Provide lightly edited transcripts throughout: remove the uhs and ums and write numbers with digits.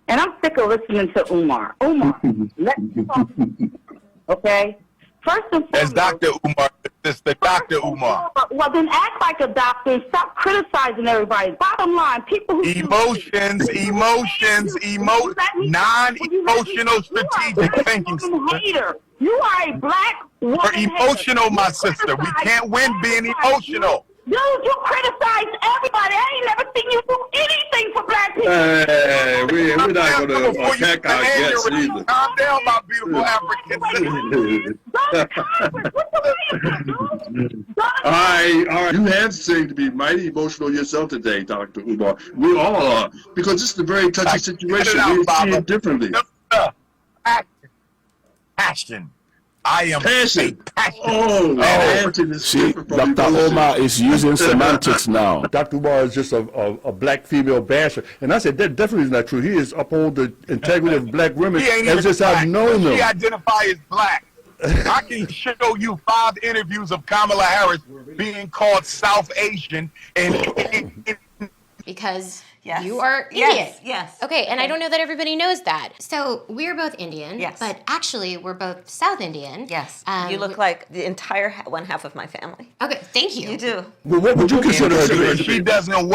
And I'm sick of listening to Umar. Umar, let me talk. Okay? First and foremost. As Dr. Umar, sister, Dr. Umar. Well, then act like a doctor and stop criticizing everybody. Bottom line, people who non-emotional strategic thinking. Hater. You are a black woman. You're emotional, hater. my sister. We can't win being emotional. Dude, you criticize everybody. I ain't never seen you do anything for black people. Hey, we're not going to attack our guests either. Calm down, my beautiful African All right. You have seemed to be mighty emotional yourself today, Dr. Umar. We all are, because this is a very touchy situation. We see it differently. Passion. I am passion. See, Dr. Umar is using semantics now. Dr. Umar is just a black female basher. And I said, that definitely is not true. He is uphold the integrity of black women. That's just how I've known them. She identify as black. I can show you 5 interviews of Kamala Harris being called South Asian and because yes. you are Indian. Yes. Okay, and I don't know that everybody knows that. So we're both Indian. Yes. But actually, we're both South Indian. Yes. You look like the entire one half of my family. Okay, thank you. You do. Well, what would you consider her to be? She doesn't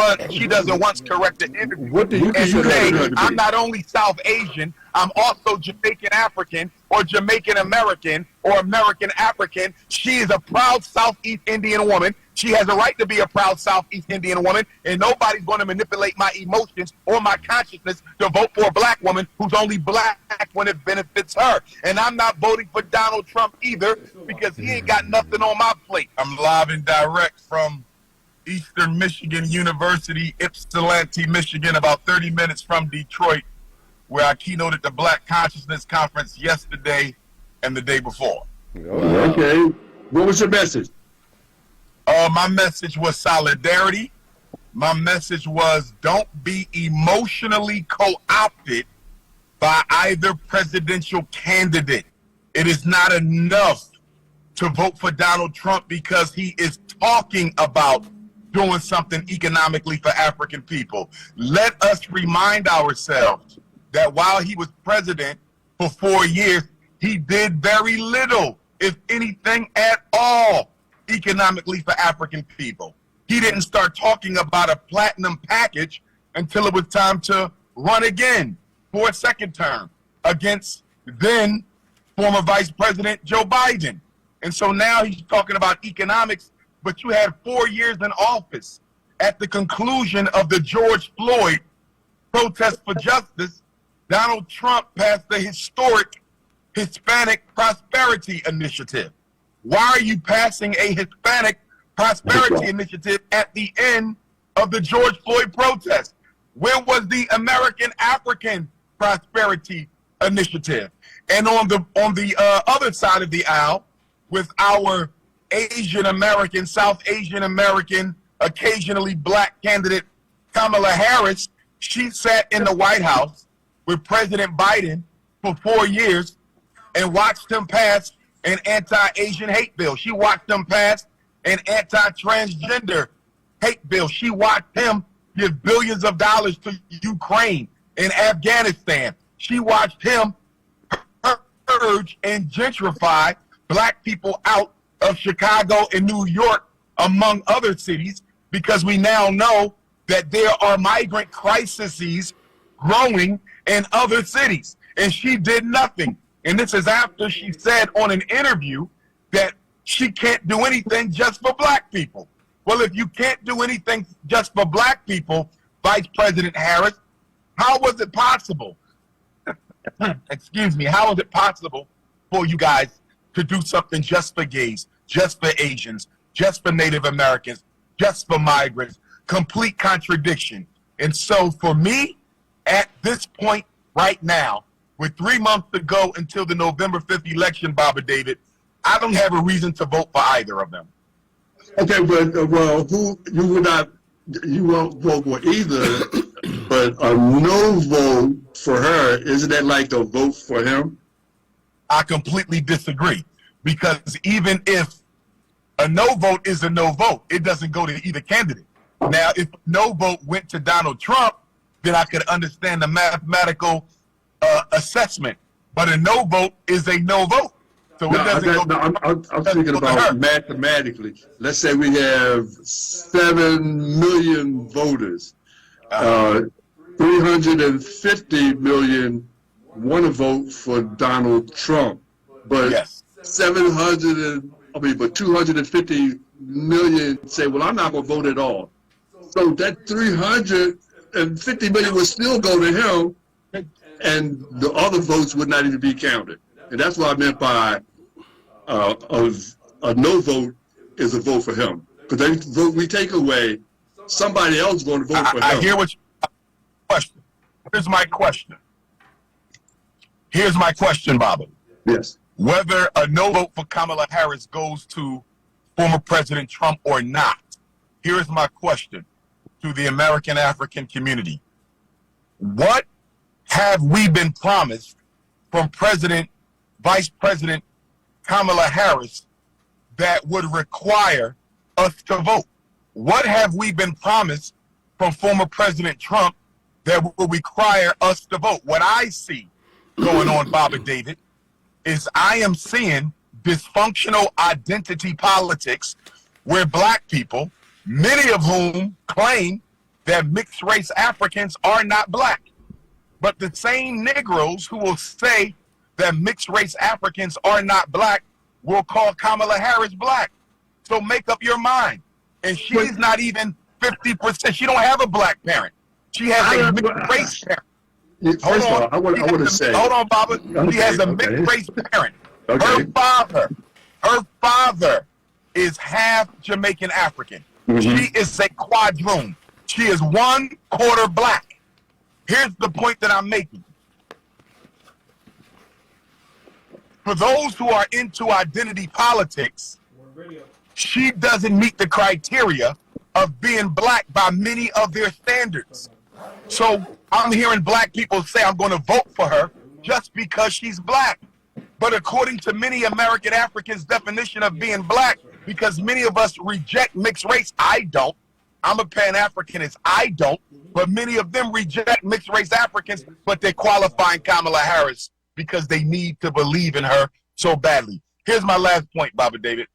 once correct the interview. What do you consider her to be? I'm not only South Asian, I'm also Jamaican African or Jamaican American or American African. She is a proud Southeast Indian woman. She has a right to be a proud Southeast Indian woman, and nobody's going to manipulate my emotions or my consciousness to vote for a black woman who's only black when it benefits her. And I'm not voting for Donald Trump either, because he ain't got nothing on my plate. I'm live and direct from Eastern Michigan University, Ypsilanti, Michigan, about 30 minutes from Detroit, where I keynoted the Black Consciousness Conference yesterday and the day before. Okay. What was your message? My message was solidarity. My message was don't be emotionally co-opted by either presidential candidate. It is not enough to vote for Donald Trump because he is talking about doing something economically for African people. Let us remind ourselves that while he was president for 4 years, he did very little, if anything at all, economically for African people. He didn't start talking about a platinum package until it was time to run again for a second term against then former Vice President Joe Biden. And so now he's talking about economics, but you had 4 years in office. At the conclusion of the George Floyd protest for justice, Donald Trump passed the historic Hispanic Prosperity Initiative. Why are you passing a Hispanic Prosperity Initiative at the end of the George Floyd protest? Where was the American African Prosperity Initiative? And on the other side of the aisle, with our Asian American, South Asian American, occasionally black candidate Kamala Harris, she sat in the White House with President Biden for 4 years and watched him pass an anti-Asian hate bill. She watched him pass an anti-transgender hate bill. She watched him give billions of dollars to Ukraine and Afghanistan. She watched him purge and gentrify black people out of Chicago and New York, among other cities, because we now know that there are migrant crises growing in other cities. And she did nothing. And this is after she said on an interview that she can't do anything just for black people. Well, if you can't do anything just for black people, Vice President Harris, how was it possible? Excuse me, how is it possible for you guys to do something just for gays, just for Asians, just for Native Americans, just for migrants? Complete contradiction. And so for me, at this point right now, with 3 months to go until the November 5th election, Baba David, I don't have a reason to vote for either of them. Okay, but well, you won't vote for either, but a no vote for her, isn't that like a vote for him? I completely disagree, because even if a no vote is a no vote, it doesn't go to either candidate. Now, if no vote went to Donald Trump, then I could understand the mathematical assessment. But a no vote is a no vote. So it doesn't go. I'm thinking about mathematically. Let's say we have 7 million voters. 350 million want to vote for Donald Trump, but Yes. 250 million say, well, I'm not going to vote at all. So that 350 million would still go to him, and the other votes would not even be counted. And that's what I meant by a no vote is a vote for him. Because any vote we take away, somebody else is going to vote for him. I hear what you question. Here's my question. Here's my question, Baba. Yes. Whether a no vote for Kamala Harris goes to former President Trump or not, here's my question to the American African community. What have we been promised from Vice President Kamala Harris that would require us to vote? What have we been promised from former President Trump that will require us to vote? What I see going on, Baba David, is I am seeing dysfunctional identity politics where black people, many of whom claim that mixed race Africans are not black, but the same Negroes who will say that mixed race Africans are not black will call Kamala Harris black. So make up your mind. And she's not even 50%. She don't have a black parent. She has a mixed race parent. First of all, I want to say. Hold on, Baba. She has a mixed race parent. Okay. Her father is half Jamaican African. She is a quadroon. She is 1/4 black. Here's the point that I'm making. For those who are into identity politics, she doesn't meet the criteria of being black by many of their standards. So I'm hearing black people say I'm going to vote for her just because she's black. But according to many American Africans' definition of being black, because many of us reject mixed race, I don't. I'm a Pan-Africanist, I don't. But many of them reject mixed race Africans, but they're qualifying Kamala Harris because they need to believe in her so badly. Here's my last point, Baba David.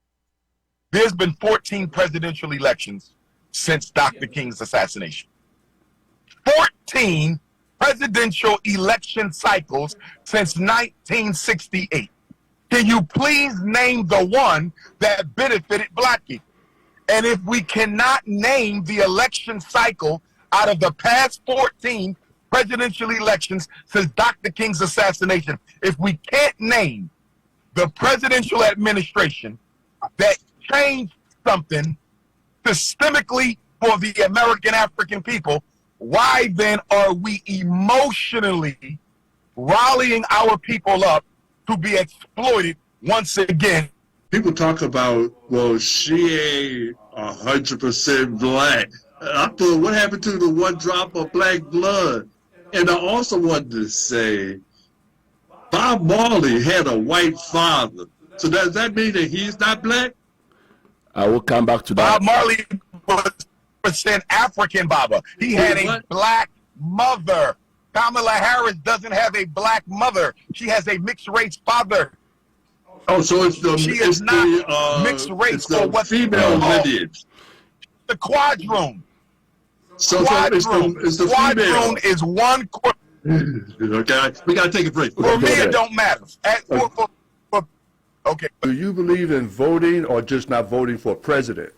There's been 14 presidential elections since Dr. King's assassination. 14 presidential election cycles since 1968. Can you please name the one that benefited black people? And if we cannot name the election cycle out of the past 14 presidential elections since Dr. King's assassination, if we can't name the presidential administration that changed something systemically for the American African people, why then are we emotionally rallying our people up to be exploited once again? People talk about, well, she ain't 100% black. I thought, what happened to the one drop of black blood? And I also wanted to say, Bob Marley had a white father. So does that mean that he's not black? I will come back to that. Bob Marley was percent African, Baba. He had a black mother. Kamala Harris doesn't have a black mother. She has a mixed race father. Oh, so it's the she is not mixed race. It's the what female lineage. The quadroon. So it's the quadroon female. is 1/4. Okay, we gotta take a break. For me, it don't matter. Okay. Do you believe in voting or just not voting for president?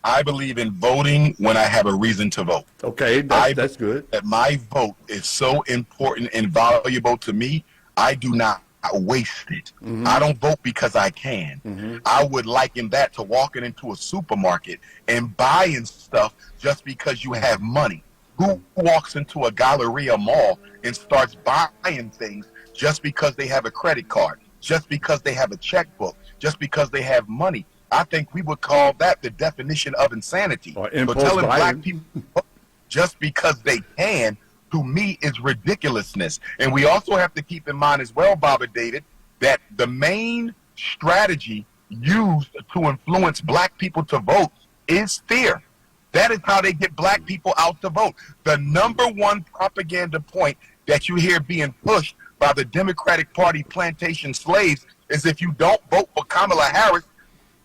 I believe in voting when I have a reason to vote. Okay, that's good. That my vote is so important and valuable to me, I do not waste it. I don't vote because I can. I would liken that to walking into a supermarket and buying stuff just because you have money. Who walks into a Galleria mall and starts buying things just because they have a credit card, just because they have a checkbook, just because they have money? I think we would call that the definition of insanity. Or so telling black people just because they can, to me, is ridiculousness. And we also have to keep in mind as well, Baba David, that the main strategy used to influence black people to vote is fear. That is how they get black people out to vote. The number one propaganda point that you hear being pushed by the Democratic Party plantation slaves is if you don't vote for Kamala Harris,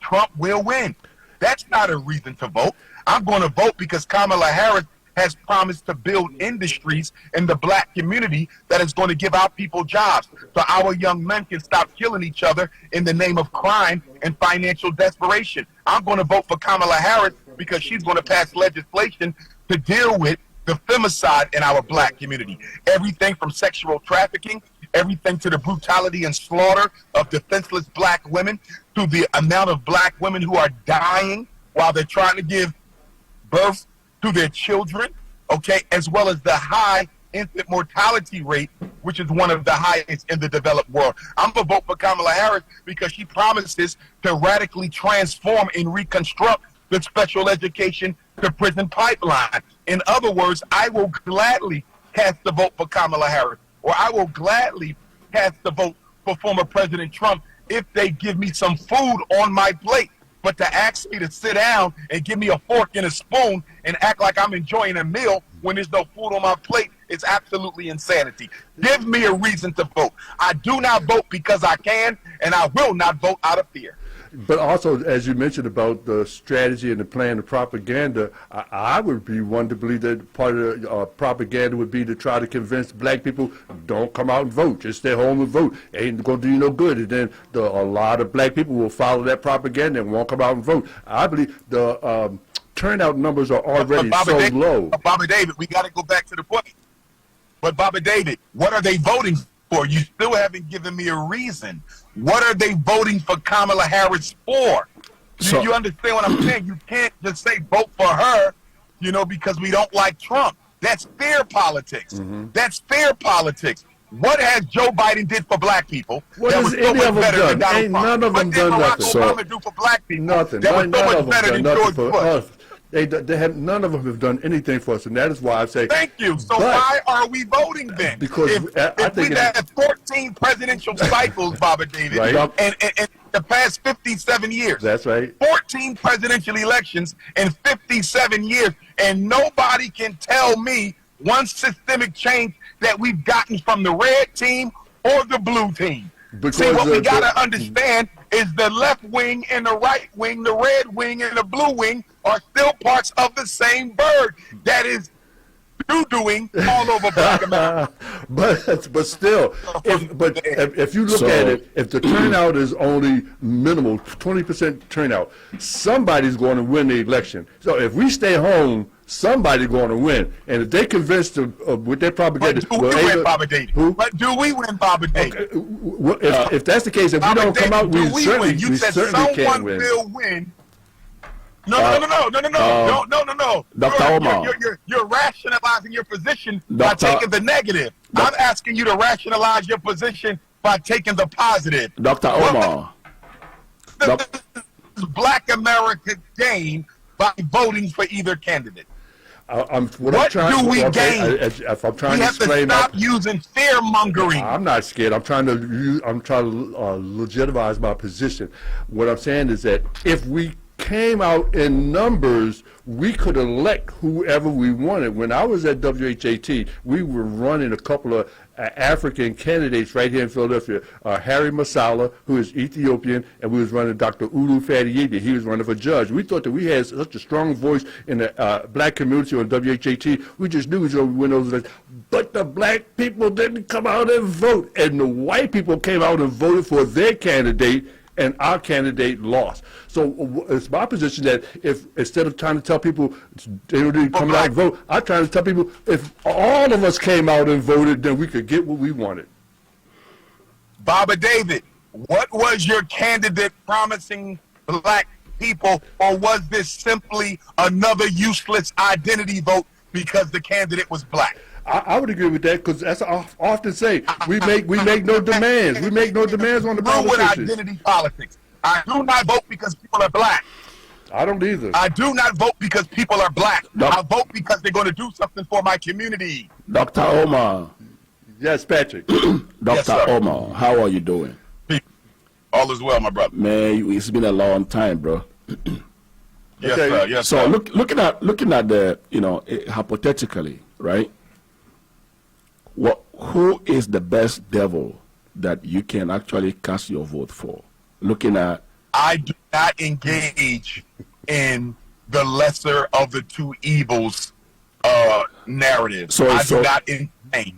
Trump will win. That's not a reason to vote. I'm going to vote because Kamala Harris has promised to build industries in the black community that is going to give our people jobs so our young men can stop killing each other in the name of crime and financial desperation. I'm going to vote for Kamala Harris because she's going to pass legislation to deal with the femicide in our black community. Everything from sexual trafficking, everything to the brutality and slaughter of defenseless black women, to the amount of black women who are dying while they're trying to give birth to their children, okay, as well as the high infant mortality rate, which is one of the highest in the developed world. I'm going to vote for Kamala Harris because she promises to radically transform and reconstruct the special education to prison pipeline. In other words, I will gladly cast the vote for Kamala Harris, or I will gladly cast the vote for former President Trump if they give me some food on my plate. But to ask me to sit down and give me a fork and a spoon and act like I'm enjoying a meal when there's no food on my plate is absolutely insanity. Give me a reason to vote. I do not vote because I can, and I will not vote out of fear. But also, as you mentioned about the strategy and the plan of propaganda, I would be one to believe that part of the propaganda would be to try to convince black people, don't come out and vote, just stay home and vote. Ain't going to do you no good. And then a lot of black people will follow that propaganda and won't come out and vote. I believe the turnout numbers are already so low. Bobby David, we got to go back to the point. But Bobby David, what are they voting for? You still haven't given me a reason. What are they voting for Kamala Harris for? You understand what I'm saying? You can't just say vote for her, you know, because we don't like Trump. That's fair politics. That's fair politics. What has Joe Biden did for black people? What has any of them done? Ain't none of them done nothing. What did Barack Obama do for black people? Nothing. That was so much better than George Bush. They have, none of them have done anything for us, and that is why I say. Thank you. So why are we voting then? Because if we've had 14 presidential cycles, Bobby David, right. and the past 57 years. That's right. 14 presidential elections in 57 years, and nobody can tell me one systemic change that we've gotten from the red team or the blue team. Because see, what we got to understand is the left wing and the right wing, the red wing and the blue wing are still parts of the same bird that is doing all over Black America. but still, if you look at it, if the turnout is only minimal, 20% turnout, somebody's going to win the election. So if we stay home, somebody's going to win. And if they convince them with their propaganda, but do we win, Bobby David? But do we win, Bobby David? Okay, if that's the case, if we don't come out, we certainly can't win. Will win. No. Dr. Omar. You're rationalizing your position by taking the negative. I'm asking you to rationalize your position by taking the positive. Dr. Omar. Black America gain by voting for either candidate. What do we gain? If I'm trying we to have to explain stop using fear mongering. I'm not scared. I'm trying to legitimize my position. What I'm saying is that if we came out in numbers, we could elect whoever we wanted. When I was at WHAT, we were running a couple of African candidates right here in Philadelphia. Harry Masala, who is Ethiopian, and we was running Dr. Ulu Fadiyedi. He was running for judge. We thought that we had such a strong voice in the black community on WHAT. We just knew we would win those elections. But the black people didn't come out and vote, and the white people came out and voted for their candidate, and our candidate lost. So it's my position that if instead of trying to tell people they don't need to come out and vote, I'm trying to tell people if all of us came out and voted, then we could get what we wanted. Bobby David, what was your candidate promising black people, or was this simply another useless identity vote because the candidate was black? I would agree with that, because as I often say, we make no demands. We make no demands on the politicians. With identity politics. I do not vote because people are black. I don't either. I do not vote because people are black. I vote because they're going to do something for my community. Dr. Omar. Yes, Patrick. Dr. Omar, how are you doing? All is well, my brother. Man, it's been a long time, bro. Yes, Okay. sir. Yes, So sir. looking at the hypothetically, right? Who is the best devil that you can actually cast your vote for? Looking at I do not engage in the lesser of the two evils narrative. I do not engage.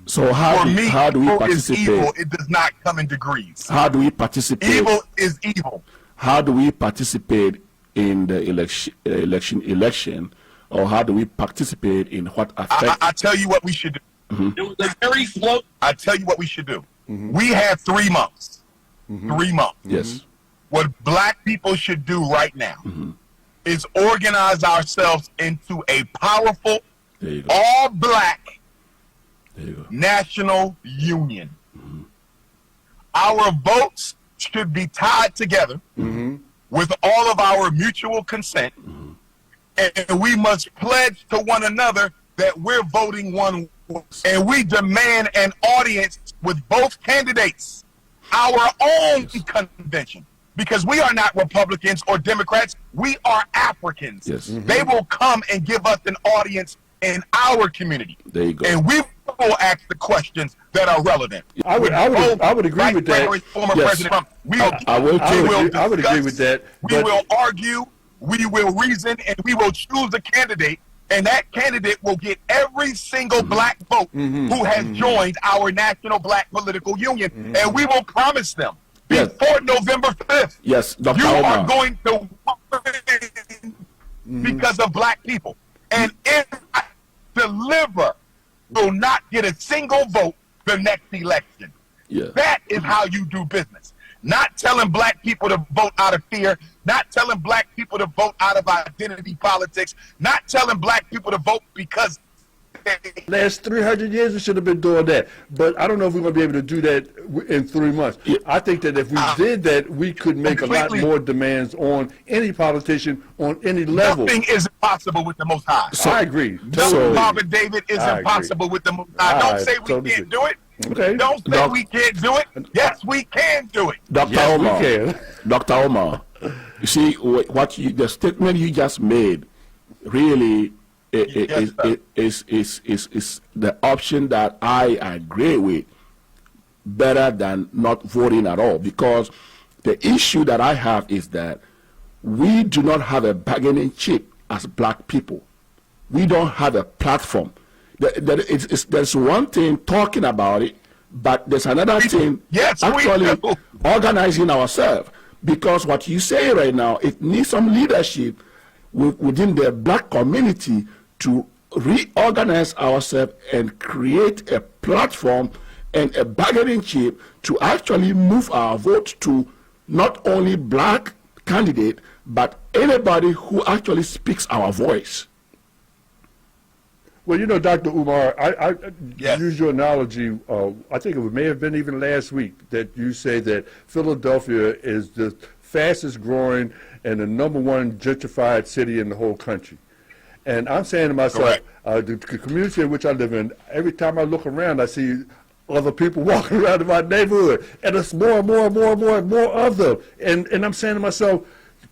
So how do we evil participate? is evil. It does not come in degrees. How do we participate? Evil is evil. How do we participate in the election, or how do we participate in what affects? I tell you what we should do. It was a very slow. I tell you what we should do. We have 3 months. 3 months. Yes. What black people should do right now is organize ourselves into a powerful, There you go. all black There you go. national union. Our votes should be tied together with all of our mutual consent, and we must pledge to one another that we're voting one way. And we demand an audience with both candidates, our own convention, because we are not Republicans or Democrats. We are Africans. Yes. They will come and give us an audience in our community. There you go. And we will ask the questions that are relevant. I would agree with that. Former Yes. President Trump. I will too. I would agree with that. We will argue, we will reason, and we will choose a candidate, and that candidate will get every single black vote who has joined our national black political union, and we will promise them Yes. before November 5th, Yes, Dr. you are Omar. going to win because of black people. And if I deliver, will not get a single vote the next election. Yeah. That is how you do business. Not telling black people to vote out of fear, not telling black people to vote out of identity politics, not telling black people to vote because Last 300 years, we should have been doing that. But I don't know if we're going to be able to do that in 3 months. Yeah. I think that if we did that, we could make a lot Completely. more demands on any politician on any level. nothing is impossible with the Most High. I agree. No, Robert David is I agree. impossible with the Most High. Don't I say we totally can't agree. do it. Okay. Don't say Doc- we can't do it. Yes, we can do it. Dr. Yes, we Omar, can. Dr. Omar, you see the statement you just made really Yes, sir. is the option that I agree with better than not voting at all, because the issue that I have is that we do not have a bargaining chip as black people. We don't have a platform. There's one thing talking about it, but there's another thing Yes, we actually do. organizing ourselves. Because what you say right now, it needs some leadership within the black community to reorganize ourselves and create a platform and a bargaining chip to actually move our vote to not only black candidate, but anybody who actually speaks our voice. Well, you know, Dr. Umar, I Yes. use your analogy, I think it may have been even last week, that you say that Philadelphia is the fastest growing and the #1 gentrified city in the whole country. And I'm saying to myself, the community in which I live in, every time I look around, I see other people walking around in my neighborhood, and it's more and more and more and more and more of them. And I'm saying to myself,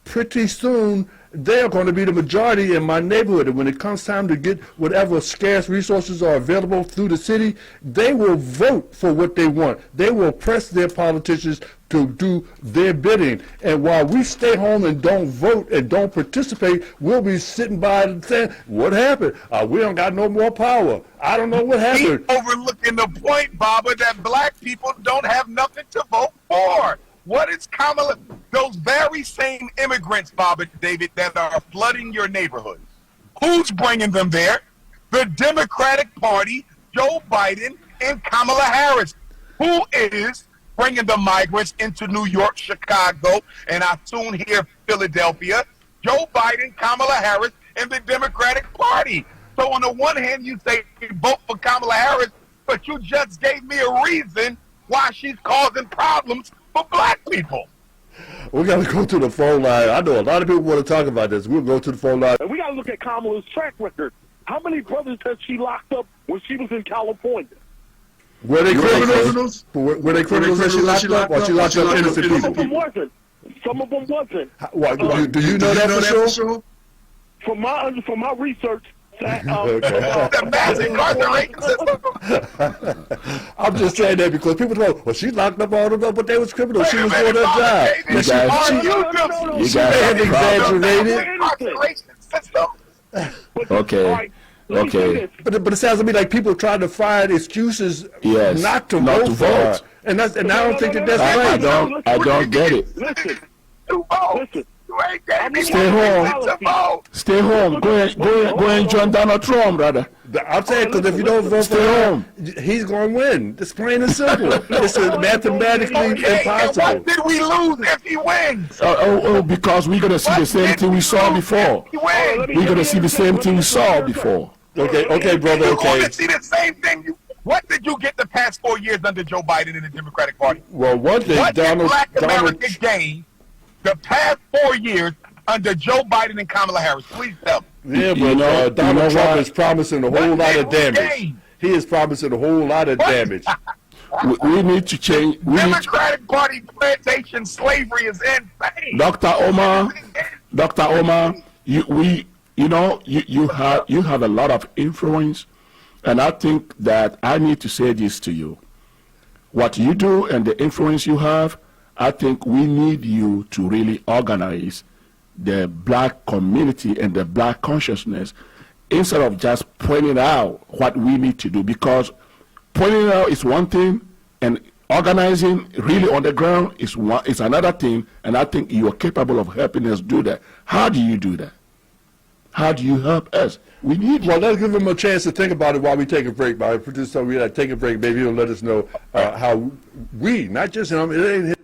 pretty soon, they're going to be the majority in my neighborhood. And when it comes time to get whatever scarce resources are available through the city, they will vote for what they want. They will press their politicians to do their bidding. And while we stay home and don't vote and don't participate, we'll be sitting by and saying, what happened? We don't got no more power. I don't know what happened. Keep overlooking the point, Baba, that black people don't have nothing to vote for. What is Kamala? Those very same immigrants, Baba David, that are flooding your neighborhood. Who's bringing them there? The Democratic Party, Joe Biden, and Kamala Harris. Who is bringing the migrants into New York, Chicago, and I soon hear Philadelphia? Joe Biden, Kamala Harris, and the Democratic Party. So on the one hand, you say vote for Kamala Harris, but you just gave me a reason why she's causing problems for black people. We got to go to the phone line. I know a lot of people want to talk about this. We'll go to the phone line. And we got to look at Kamala's track record. How many brothers has she locked up when she was in California? Were they criminals? Were they criminals that she locked up, or she locked up innocent Some of people? them wasn't. Some of them wasn't. What, do you know that for sure? from my research, The mass incarceration system. I'm just saying that because people go, well, she locked up all of them, but they was criminals. She was doing her job. You guys- you She guys may have are exaggerated. Incarceration system. Okay. Okay. But it sounds to me like people trying to find excuses Yes, not to not vote to for her. vote. And I don't think that that's I right. don't get it. Listen, You vote. listen. You ain't getting Stay home. to vote. Stay home. Go and join Donald Trump, brother. I'm saying because if you don't vote for Stay her, home. he's going to win. It's plain and simple. It's mathematically Okay, and impossible. what did we lose if he wins? Because we're gonna see the same thing we saw before. He wins. We're gonna see the same thing we saw before. Okay, brother, You're going okay. to see the same thing. What did you get the past 4 years under Joe Biden in the Democratic Party? Well, one thing, What did Donald, Black America gain the past 4 years under Joe Biden and Kamala Harris? Please tell me. yeah, but You know Donald Trump what? is promising a whole What lot did of we damage. gain? He is promising a whole lot of damage. We need to change. We need to, Democratic Party plantation slavery is insane. Dr. Omar, you have a lot of influence, and I think that I need to say this to you. What you do and the influence you have, I think we need you to really organize the black community and the black consciousness instead of just pointing out what we need to do, because pointing out is one thing and organizing really on the ground is another thing, and I think you are capable of helping us do that. How do you do that? How do you help us? We need Well, let's give him a chance to think about it while we take a break. By producer, we take a break. Maybe he'll let us know how we, not just him, it ain't his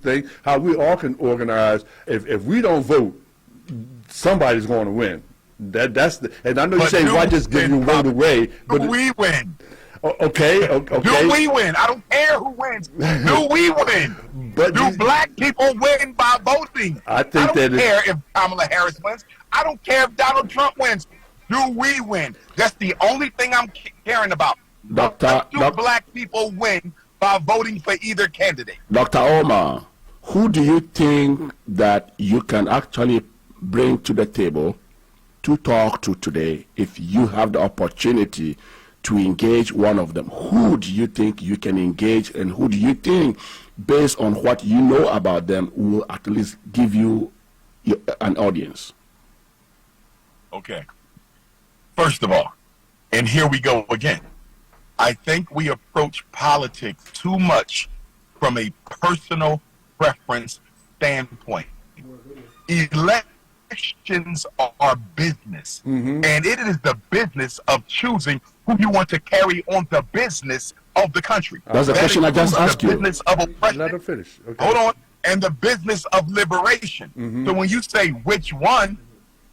thing, how we all can organize. If we don't vote, somebody's going to win. That's the. And I know you But say do why just give we your vote away, but Do we win? okay. Do we win? I don't care who wins. Do we win? But Do you- black people win by voting? I think don't that care if Kamala Harris wins. I don't care if Donald Trump wins. Do we win? That's the only thing I'm caring about. Do black people win by voting for either candidate? Dr. Omar, who do you think that you can actually bring to the table to talk to today if you have the opportunity to engage one of them? Who do you think you can engage, and who do you think, based on what you know about them, will at least give you an audience? Okay. First of all, and here we go again, I think we approach politics too much from a personal preference standpoint. Elections are business, and it is the business of choosing who you want to carry on the business of the country. That's the question I just asked you. The business of oppression. let her finish. Okay. Hold on. And the business of liberation. So when you say which one,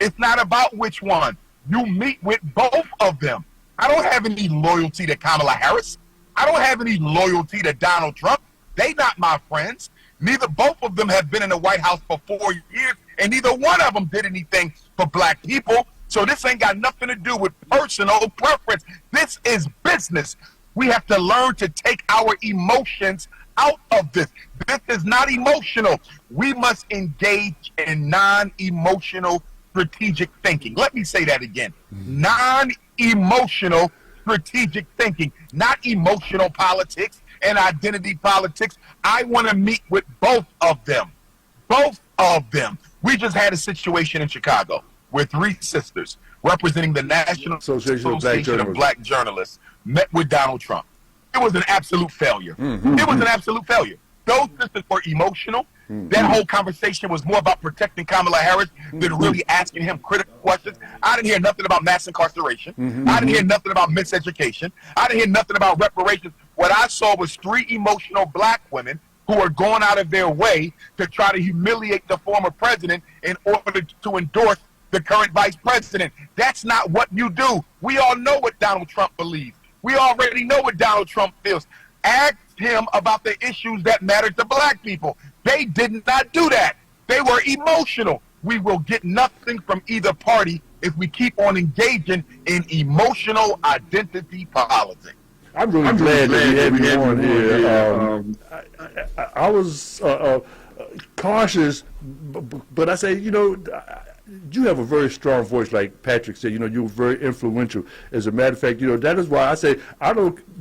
it's not about which one. You meet with both of them. I don't have any loyalty to Kamala Harris. I don't have any loyalty to Donald Trump. They not my friends. Neither both of them have been in the White House for 4 years, and neither one of them did anything for black people. So this ain't got nothing to do with personal preference. This is business. We have to learn to take our emotions out of this. This is not emotional. We must engage in non-emotional strategic thinking. Let me say that again. Non-emotional strategic thinking, not emotional politics and identity politics. I want to meet with both of them. Both of them. We just had a situation in Chicago where 3 sisters representing the National Association of Black Journalists met with Donald Trump. It was an absolute failure. It was an absolute failure. Those sisters were emotional. That whole conversation was more about protecting Kamala Harris than really asking him critical questions. I didn't hear nothing about mass incarceration. I didn't hear nothing about miseducation. I didn't hear nothing about reparations. What I saw was 3 emotional black women who are going out of their way to try to humiliate the former president in order to endorse the current vice president. That's not what you do. We all know what Donald Trump believes. We already know what Donald Trump feels. Ask him about the issues that matter to black people. They did not do that. They were emotional. We will get nothing from either party if we keep on engaging in emotional identity politics. I'm really glad that we have you on here. I was cautious, but I say, you have a very strong voice, like Patrick said. You know, you're very influential. As a matter of fact, you know, that is why I say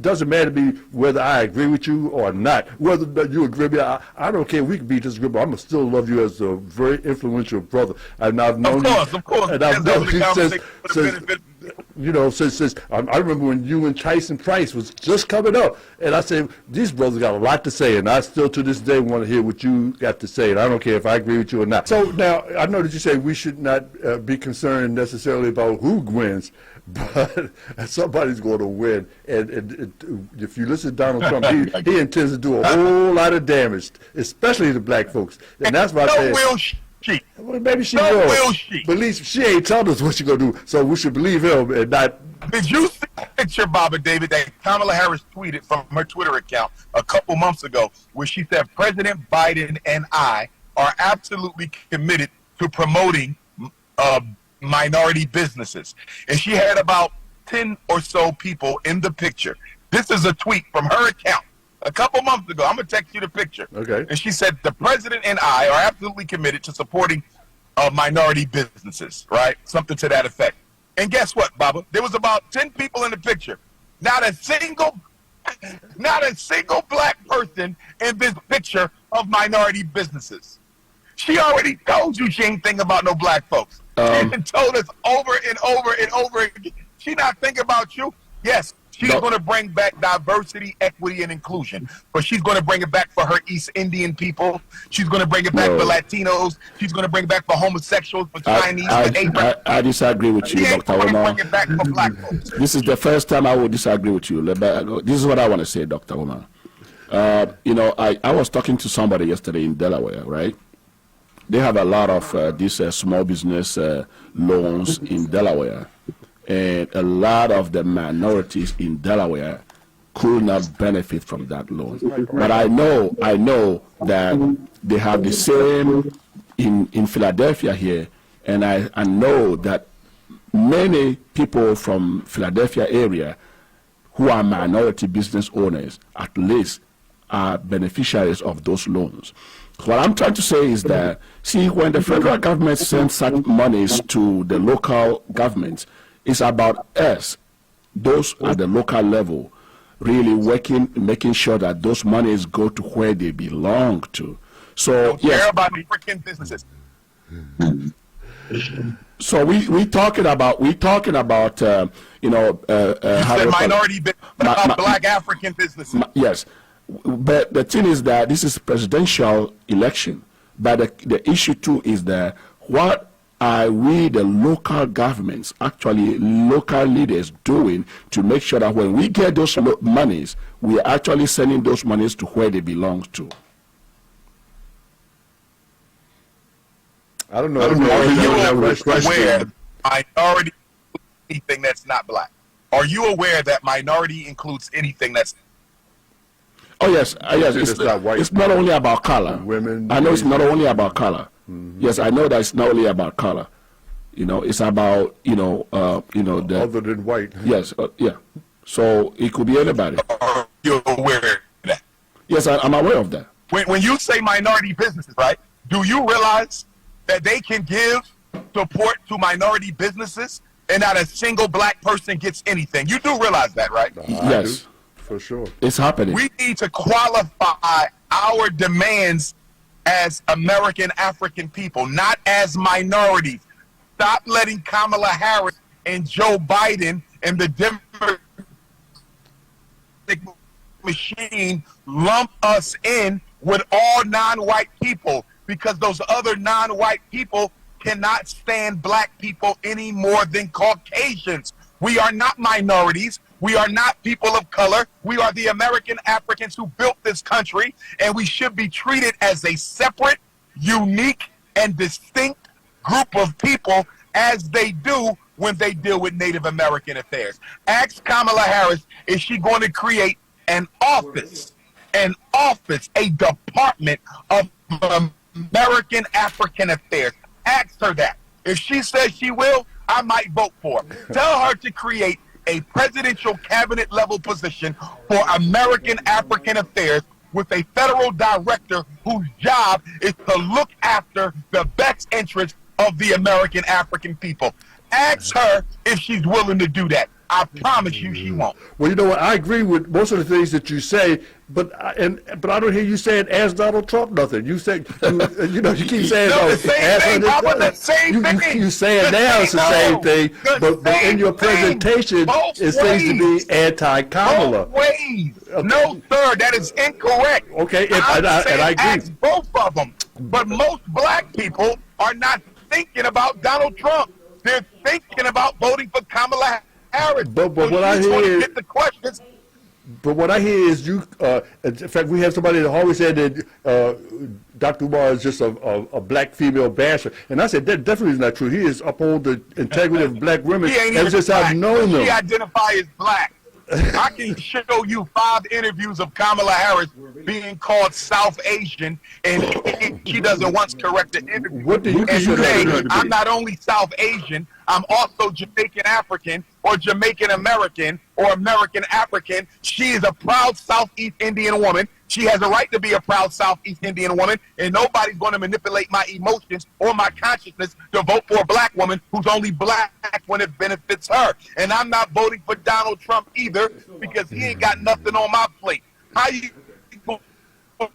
doesn't matter to me whether I agree with you or not. Whether you agree with me, I don't care. We can be disagreeable. I'm gonna still love you as a very influential brother. And I've known of course. and I've known you since I remember when you and Tyson Price was just coming up, and I said, these brothers got a lot to say, and I still to this day want to hear what you got to say, and I don't care if I agree with you or not. So now, I know that you say we should not be concerned necessarily about who wins, but somebody's going to win, and if you listen to Donald Trump, he intends to do a whole lot of damage, especially to black folks, and that's why I said, will she? Well, maybe she No, will. will she? But at least she ain't telling us what she's going to do, so we should believe him and not. Did you see the picture, Baba David, that Kamala Harris tweeted from her Twitter account a couple months ago, where she said President Biden and I are absolutely committed to promoting minority businesses? And she had about 10 or so people in the picture. This is a tweet from her account a couple months ago. I'm going to text you the picture. Okay. And she said, the president and I are absolutely committed to supporting minority businesses, right? Something to that effect. And guess what, Baba? There was about 10 people in the picture. Not a single black person in this picture of minority businesses. She already told you she ain't thinking about no black folks. She done told us over and over and over again. She not thinking about you. Yes, she's going to bring back diversity, equity, and inclusion. But she's going to bring it back for her East Indian people. She's going to bring it back for Latinos. She's going to bring it back for homosexuals, for Chinese, for Asian. I disagree with you, Dr. Omar. Bring it back for black folks. This is the first time I will disagree with you. This is what I want to say, Dr. Omar. You know, I was talking to somebody yesterday in Delaware, right? They have a lot of these small business loans in Delaware. And a lot of the minorities in Delaware could not benefit from that loan. But I know that they have the same in Philadelphia here, and I know that many people from Philadelphia area who are minority business owners at least are beneficiaries of those loans. What I'm trying to say is that, see, when the federal government sends such monies to the local governments, it's about us, those at the local level, really making sure that those monies go to where they belong to. So yes, about freaking businesses. So we talking about you know minority black African businesses. Yes, but the thing is that this is presidential election. But the issue too is that what are we, the local governments, actually local leaders, doing to make sure that when we get those monies, we are actually sending those monies to where they belong to? I don't know. Are you aware minority anything that's not black? Are you aware that minority includes anything that's? Oh yes, yes. It's not only about color. Women. I know it's not only about color. Mm-hmm. Yes, I know that it's not only about color. You know, it's about the other than white. Yes, yeah. So it could be anybody. Are you aware of that? Yes, I'm aware of that. When you say minority businesses, right? Do you realize that they can give support to minority businesses and not a single black person gets anything? You do realize that, right? Yes, for sure. It's happening. We need to qualify our demands as American African people, not as minorities. Stop letting Kamala Harris and Joe Biden and the Democratic machine lump us in with all non-white people, because those other non-white people cannot stand black people any more than Caucasians. We are not minorities. We are not people of color. We are the American Africans who built this country, and we should be treated as a separate, unique, and distinct group of people as they do when they deal with Native American affairs. Ask Kamala Harris, is she going to create a department of American African affairs? Ask her that. If she says she will, I might vote for her. Tell her to create a presidential cabinet level position for American African affairs with a federal director whose job is to look after the best interests of the American African people. Ask her if she's willing to do that. I promise you she won't. Well, you know what? I agree with most of the things that you say, but I don't hear you saying ask Donald Trump nothing. You say, you keep saying No, the same thing, Papa, the same thing. You saying now it's the same thing, but in your presentation, it seems to be anti-Kamala. Both ways. No, sir, that is incorrect. Okay, and I agree. Ask both of them. But most black people are not thinking about Donald Trump. They're thinking about voting for Kamala Harris. But what I hear, get the questions. But what I hear is you. In fact, we have somebody that always said that Dr. is just a black female basher, and I said that definitely is not true. He is uphold the integrity of black women. He ain't ever even since I've known them. She identifies as black. I can show you 5 interviews of Kamala Harris being called South Asian, and she doesn't once correct the interview. What do you and consider say, her to be? I'm not only South Asian, I'm also Jamaican African or Jamaican American or American African. She is a proud Southeast Indian woman. She has a right to be a proud Southeast Indian woman, and nobody's going to manipulate my emotions or my consciousness to vote for a black woman who's only black when it benefits her. And I'm not voting for Donald Trump either because he ain't got nothing on my plate. How you going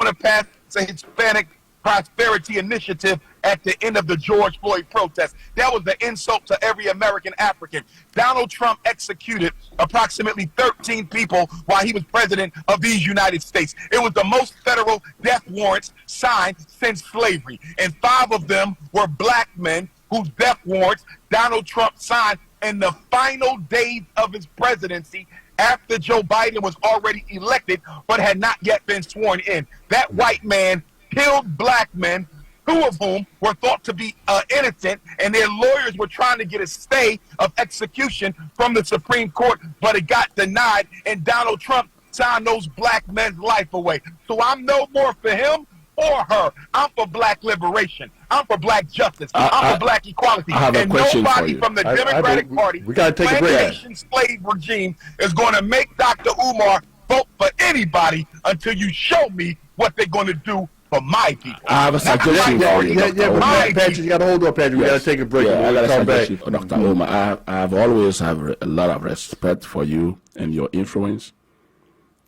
to pass a Hispanic prosperity initiative at the end of the George Floyd protest? That was the insult to every American African. Donald Trump executed approximately 13 people while he was president of these United States. It was the most federal death warrants signed since slavery. And 5 of them were black men whose death warrants Donald Trump signed in the final days of his presidency after Joe Biden was already elected but had not yet been sworn in. That white man killed black men, 2 of whom were thought to be innocent, and their lawyers were trying to get a stay of execution from the Supreme Court, but it got denied, and Donald Trump signed those black men's life away. So I'm no more for him or her. I'm for black liberation. I'm for black justice. I'm for black equality. I have a and question for nobody you. from the Democratic Party, we gotta take a break. plantation slave regime, is going to make Dr. Umar vote for anybody until you show me what they're going to do for my people. I have a suggestion for you, Dr. Umar. Patrick, you got to hold on, Patrick. We got to take a break. Yeah, I got a Come back. suggestion, Dr. Umar. I have always have a lot of respect for you and your influence.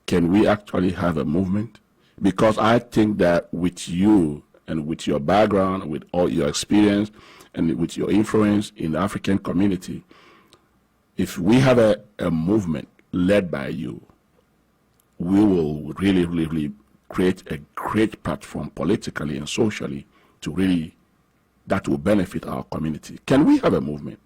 Can we actually have a movement? Because I think that with you and with your background, with all your experience, and with your influence in the African community, if we have a movement led by you, we will really create a great platform politically and socially to really, that will benefit our community. Can we have a movement?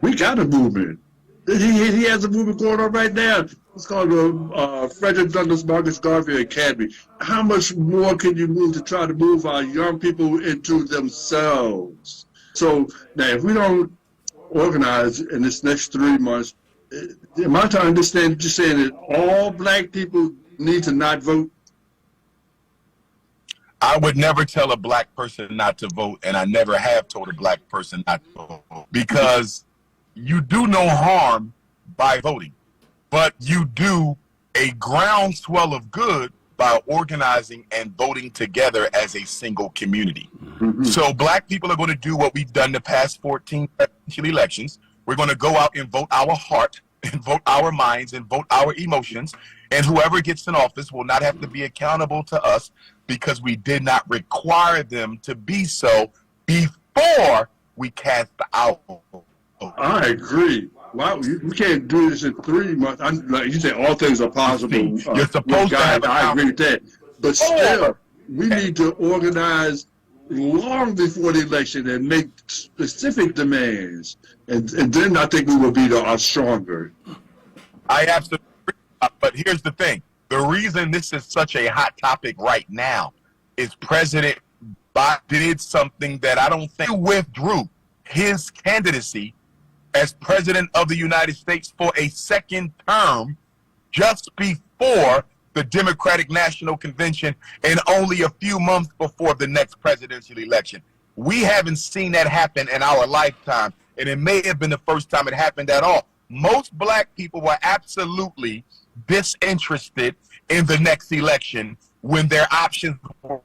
We got a movement. He has a movement going on right now. It's called the Frederick Douglass Marcus Garvey Academy. How much more can you move to try to move our young people into themselves? So now, if we don't organize in this next 3 months, am I trying to understand you're saying that all black people need to not vote? I would never tell a black person not to vote, and I never have told a black person not to vote, because you do no harm by voting, but you do a groundswell of good by organizing and voting together as a single community. Mm-hmm. So black people are going to do what we've done the past 14 presidential elections. We're going to go out and vote our heart and vote our minds and vote our emotions. And whoever gets in office will not have to be accountable to us because we did not require them to be so before we cast our vote. I agree. Wow, we can't do this in 3 months. Like you say, all things are possible. You're supposed to have I agree with that. But still, we need to organize long before the election and make specific demands. And then I think we will be stronger. I absolutely agree. But here's the thing. The reason this is such a hot topic right now is President Biden did something that I don't think he withdrew his candidacy as president of the United States for a second term just before the Democratic National Convention and only a few months before the next presidential election. We haven't seen that happen in our lifetime, and it may have been the first time it happened at all. Most black people were absolutely disinterested in the next election when their options were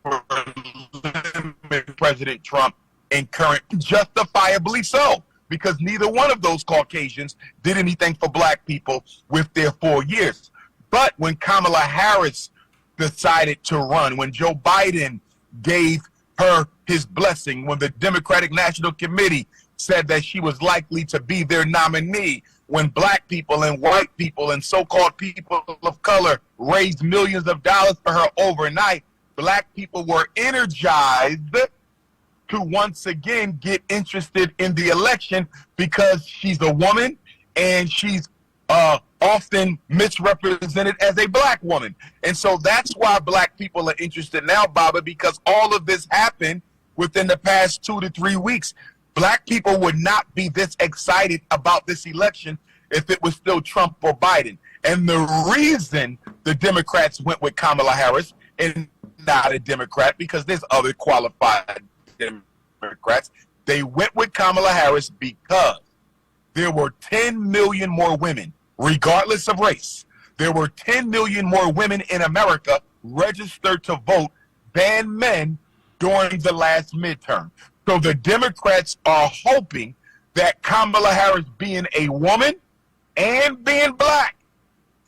limited, President Trump and current, justifiably so, because neither one of those Caucasians did anything for black people with their 4 years. But when Kamala Harris decided to run, when Joe Biden gave her his blessing, when the Democratic National Committee said that she was likely to be their nominee, when black people and white people and so-called people of color raised millions of dollars for her overnight, black people were energized to once again get interested in the election because she's a woman and she's often misrepresented as a black woman. And so that's why black people are interested now, Baba, because all of this happened within the past 2 to 3 weeks. Black people would not be this excited about this election if it was still Trump or Biden. And the reason the Democrats went with Kamala Harris and not a Democrat, because there's other qualified Democrats, they went with Kamala Harris because there were 10 million more women, regardless of race. There were 10 million more women in America registered to vote than men during the last midterm. So the Democrats are hoping that Kamala Harris, being a woman and being black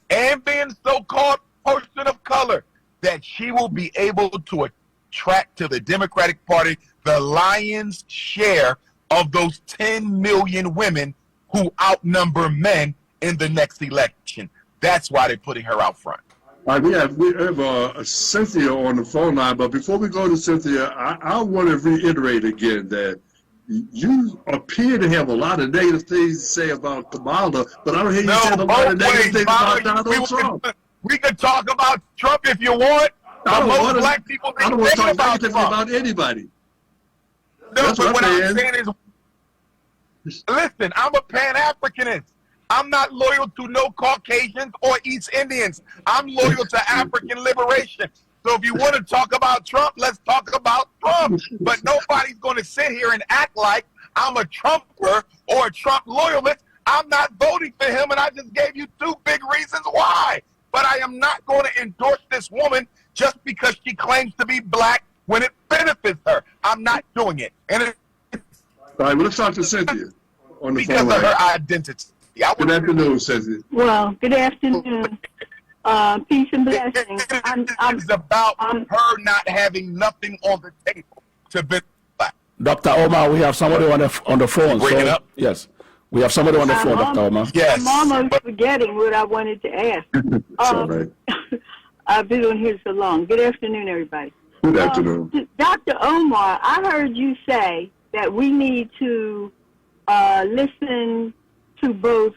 and being so-called person of color, that she will be able to attract to the Democratic Party the lion's share of those 10 million women who outnumber men in the next election. That's why they're putting her out front. All right, we have Cynthia on the phone line, but before we go to Cynthia, I want to reiterate again that you appear to have a lot of negative things to say about Kamala, but I don't hear you saying a lot of negative things about Donald Trump. We can talk about Trump if you want. I don't want black people to talk negatively about anybody. No, but what I'm saying is, listen, I'm a Pan-Africanist. I'm not loyal to no Caucasians or East Indians. I'm loyal to African liberation. So if you want to talk about Trump, let's talk about Trump. But nobody's going to sit here and act like I'm a Trumper or a Trump loyalist. I'm not voting for him, and I just gave you 2 big reasons why. But I am not going to endorse this woman just because she claims to be black when it benefits her. I'm not doing it. And it's all right, well, let's talk to Cynthia on the because phone of line. her identity. Good afternoon, Cynthia. Well, good afternoon. Peace and blessings. It's about her not having nothing on the table to be black. Dr. Omar, we have somebody on the phone. Breaking up? Yes. We have somebody on the phone, Dr. Omar. Yes. I'm almost forgetting what I wanted to ask. All right. I've been on here so long. Good afternoon, everybody. Good afternoon. Dr. Omar, I heard you say that we need to listen to both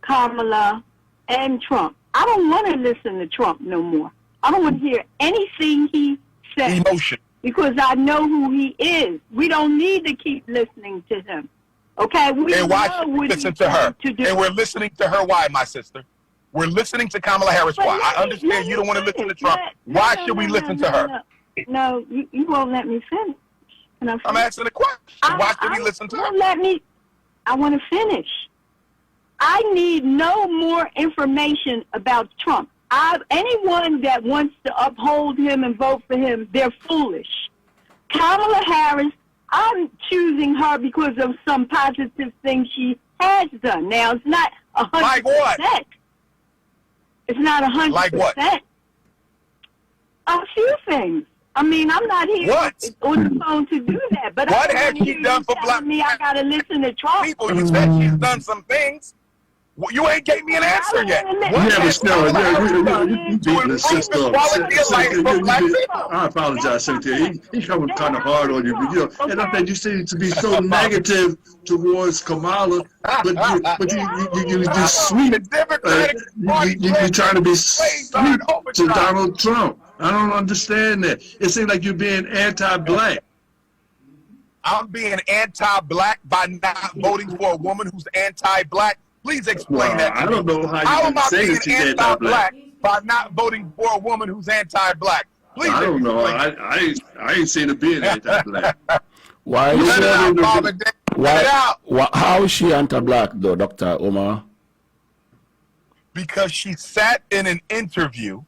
Kamala and Trump. I don't want to listen to Trump no more. I don't want to hear anything he says. Emotion. Because I know who he is. We don't need to keep listening to him. Okay? We And why know should we what listen he's to her? going to do. And we're listening to her why, my sister? We're listening to Kamala Harris But why? let I me- understand let you me don't want to listen to finish. Trump. Why should we No, listen to her? No, you won't let me finish. Can I I'm finish? asking a question. Why should we listen to her? I want to finish. I need no more information about Trump. Anyone that wants to uphold him and vote for him, they're foolish. Kamala Harris, I'm choosing her because of some positive things she has done. Now, it's not 100%. Like what? It's not 100%. Like what? A few things. I mean, I'm not here on the phone to do that. But What I has don't she hear you done for telling black me I got to listen to Trump. people? You said she's done some things. Well, you ain't gave me an answer yet. Yeah, but still, you beating the sister up. I apologize, Cynthia. He's coming kind of hard on you, but and I think you seem to be so negative towards Kamala, but you sweet. You're trying to be sweet to Donald Trump. I don't understand that. It seems like you're being anti-black. I'm being anti-black by not voting for a woman who's anti-black. Please explain that to me. I don't know how you can say that she's anti-black by not voting for a woman who's anti-black? Please I don't know. explain. I ain't seen her being anti-black. Why? Let it out, Bobby. Let it out. How is she anti-black, though, Dr. Omar? Because she sat in an interview.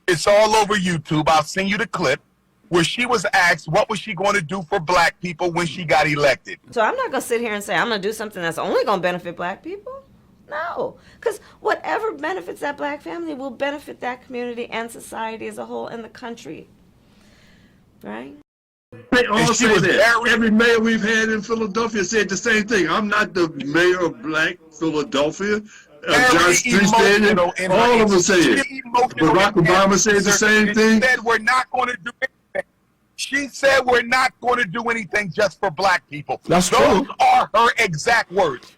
It's all over YouTube. I'll send you the clip where she was asked what was she going to do for black people when she got elected. So I'm not going to sit here and say I'm going to do something that's only going to benefit black people. No, because whatever benefits that black family will benefit that community and society as a whole and the country. Right? They all say that. Every mayor we've had in Philadelphia said the same thing. I'm not the mayor of Black Philadelphia. John Street said it. All of them say it. Barack Obama said the same thing. She said we're not going to do anything. She said we're not going to do anything just for black people. That's true. Those are her exact words.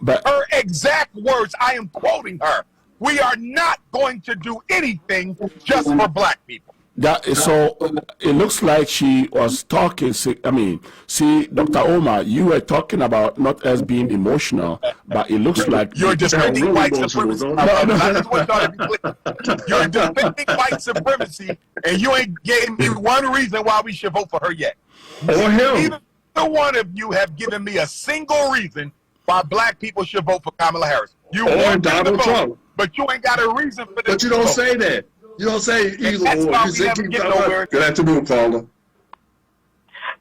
But her exact words, I am quoting her. We are not going to do anything just for black people. that is, so it looks like she was talking. I mean, see, Dr. Omar, you were talking about not as being emotional, but it looks like you're defending white supremacy. You're defending white supremacy, and you ain't gave me one reason why we should vote for her yet. Or him. Neither one of you have given me a single reason why black people should vote for Kamala Harris. You want Donald Trump, but you ain't got a reason for this. But you don't say that. You don't say either or. You say keep talking. Good afternoon, Paula.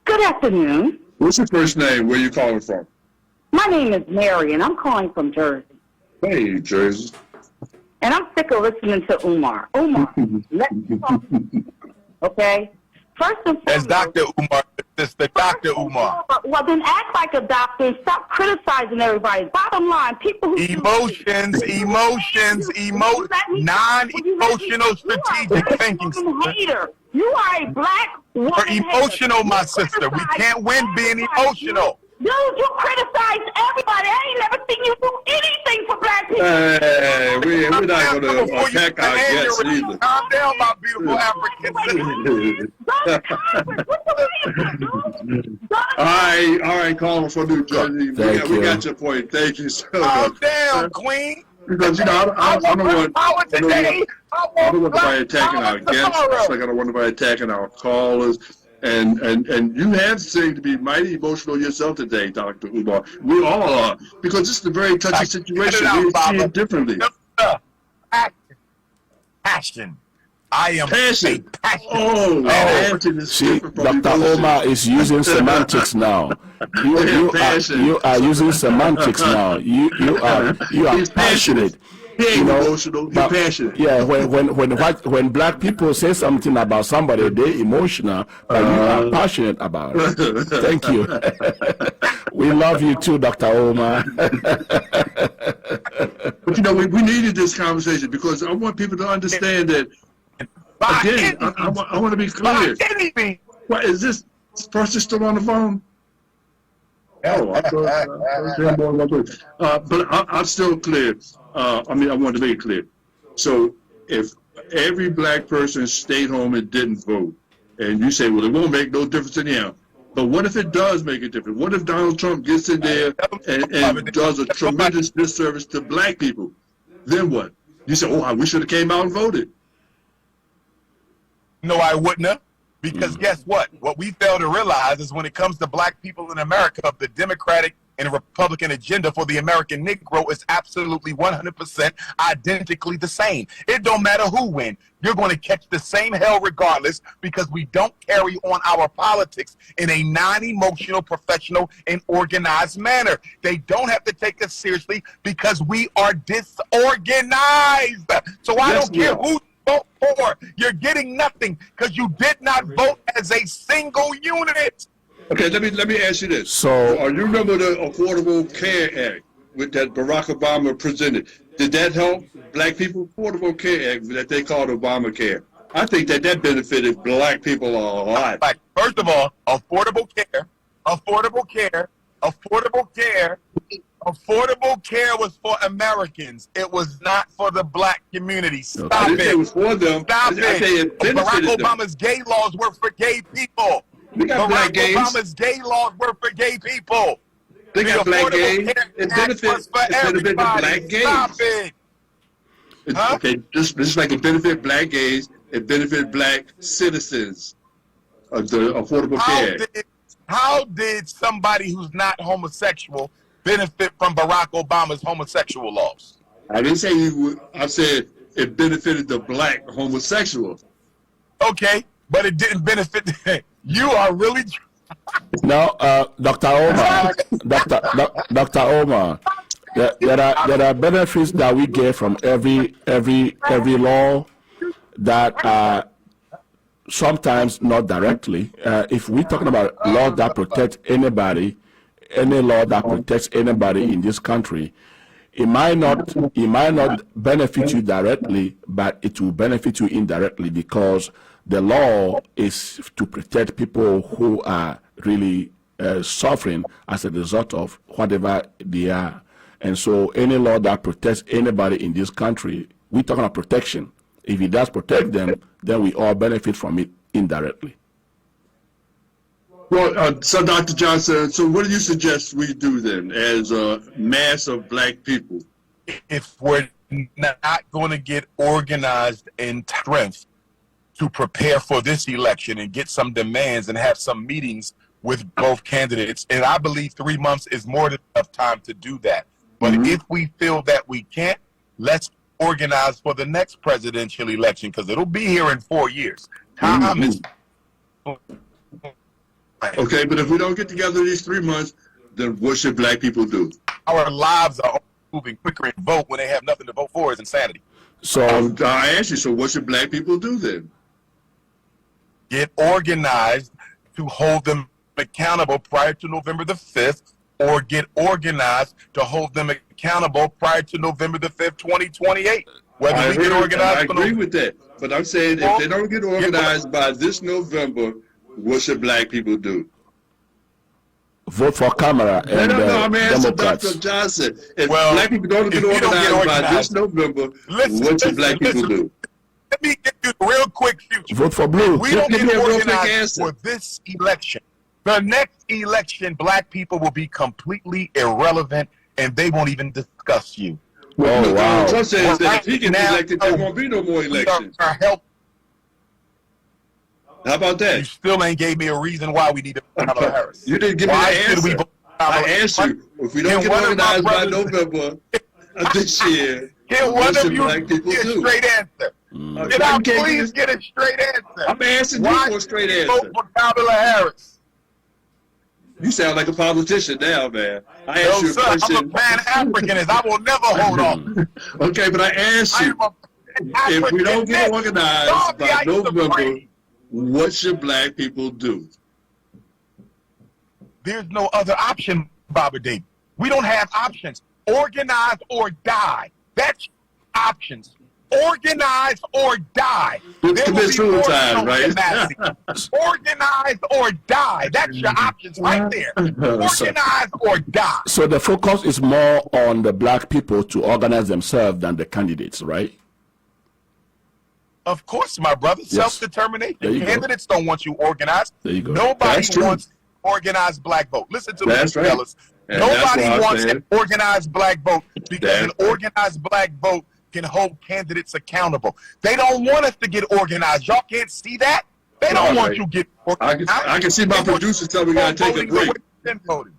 Good afternoon. What's your first name? Where you calling from? My name is Mary, and I'm calling from Jersey. Hey, Jersey. And I'm sick of listening to Umar. Umar, let me talk. Okay? First and foremost. As Dr. Umar, Sister Dr. Umar. Well, then act like a doctor and stop criticizing everybody. Bottom line, people who non-emotional strategic thinking. Hater. You are a black woman. You're emotional, my sister. We can't win being emotional. Dude, you criticize everybody. I ain't never seen you do anything for black people. Hey, we're not going to attack our guests either. Calm down, my beautiful African citizen. All right, caller from New Jersey. We got your point. Thank you so much. Calm down, Queen. Because, you know, I don't want nobody attacking our guests. I don't want nobody attacking our callers. And you have seemed to be mighty emotional yourself today, Dr. Umar. We all are, because this is a very touchy situation. We see it differently. Passion. I am passion. Passion. See, Dr. Omar is using semantics now. You are using semantics now. You are passionate. He ain't emotional. He's passionate. Yeah, when black people say something about somebody, they're emotional, but you are passionate about it. Thank you. We love you too, Dr. Omar. But you know, we needed this conversation because I want people to understand that. Again, I want to be clear. What is this person still on the phone? Oh, but I'm still clear. I want to make it clear. So if every black person stayed home and didn't vote, and you say, well, it won't make no difference in the end. But what if it does make a difference? What if Donald Trump gets in there and does a tremendous disservice to black people? Then what? You say, oh, we should have came out and voted. No, I wouldn't have. Because guess what? What we fail to realize is when it comes to black people in America, the Democratic and Republican agenda for the American Negro is absolutely 100% identically the same. It don't matter who wins. You're going to catch the same hell regardless because we don't carry on our politics in a non-emotional, professional, and organized manner. They don't have to take us seriously because we are disorganized. So I don't care who vote for. You're getting nothing because you did not vote as a single unit. Okay, let me ask you this. So, you remember the Affordable Care Act that Barack Obama presented? Did that help black people? Affordable Care Act that they called Obamacare. I think that benefited black people a lot. First of all, affordable care was for Americans. It was not for the black community. Stop it. It was for them. Stop it. Barack Obama's gay laws were for gay people. Barack Obama's gay laws were for gay people. They got black gays. It benefits the black gays. Stop it. Okay, just like it benefit black gays, it benefit black citizens of the Affordable Care Act. How did somebody who's not homosexual benefit from Barack Obama's homosexual laws? I didn't say I said it benefited the black homosexuals. Okay, but it didn't benefit. You are really. Now, Dr. Omar, Dr. Omar, there are benefits that we get from every law that are sometimes not directly. If we're talking about laws that protect anybody, any law that protects anybody in this country, it might not benefit you directly, but it will benefit you indirectly, because the law is to protect people who are really suffering as a result of whatever they are. And so any law that protects anybody in this country, we're talking about protection. If it does protect them, then we all benefit from it indirectly. Well, so Dr. Johnson, so what do you suggest we do then as a mass of black people? If we're not going to get organized in strength to prepare for this election and get some demands and have some meetings with both candidates, and I believe 3 months is more than enough time to do that. But if we feel that we can't, let's organize for the next presidential election, because it'll be here in 4 years. Time is. Okay, but if we don't get together these 3 months, then what should black people do? Our lives are moving quicker and vote when they have nothing to vote for is insanity. So I ask you, so what should black people do then? Get organized to hold them accountable prior to November the 5th, or get organized to hold them accountable prior to November the 5th, 2028. Whether we get organized. I agree with that. But I'm saying if they don't get organized by this November, what should black people do? Vote for Kamala and No, I'm asking Democrats. Dr. Johnson. If black people don't get organized by this November, what should black people do? Let me give you a real quick future. Vote for blue. We don't Give me get a real quick organized answer. for this election. The next election, black people will be completely irrelevant, and they won't even discuss you. Well, Oh, wow. Trump says that if he gets elected, there won't be no more elections. How about You that? still ain't gave me a reason why we need to vote Kamala Harris. You didn't give me Why the should we answer. vote Kamala I asked you, if we don't Can get one of my organized by brothers- November of this year, Can what one should of you black people get a do? straight answer? Can I please get a straight answer? I'm asking Why you for a straight should we answer. vote for Kamala Harris? You sound like a politician now, man. I No, asked you a sir, I'm a question. Pan-Africanist. I will never hold on. Okay, but I asked I you, am a if we don't get Pan-Africanist. organized Dog, by yeah, I used to November, pray. what should black people do? There's no other option, Baba David. We don't have options. Organize or die. That's options. Organize or die. It's There will be suicide, more right? humanity. Organize or die. That's your options right there. Organize or die. So the focus is more on the black people to organize themselves than the candidates, right? Of course, my brother. Yes. Self-determination. There you go. Candidates don't want you organized. There you go. Nobody That's true. wants organized black vote. Listen to That's me, right. fellas. And that's Nobody why I wants said- an organized black vote because That's an right. organized black vote can hold candidates accountable. They don't want us to get organized. Y'all can't see that? They don't Right. want you to get organized. I can see my They want producers tell me we gotta take a voting the break. way they've been voting.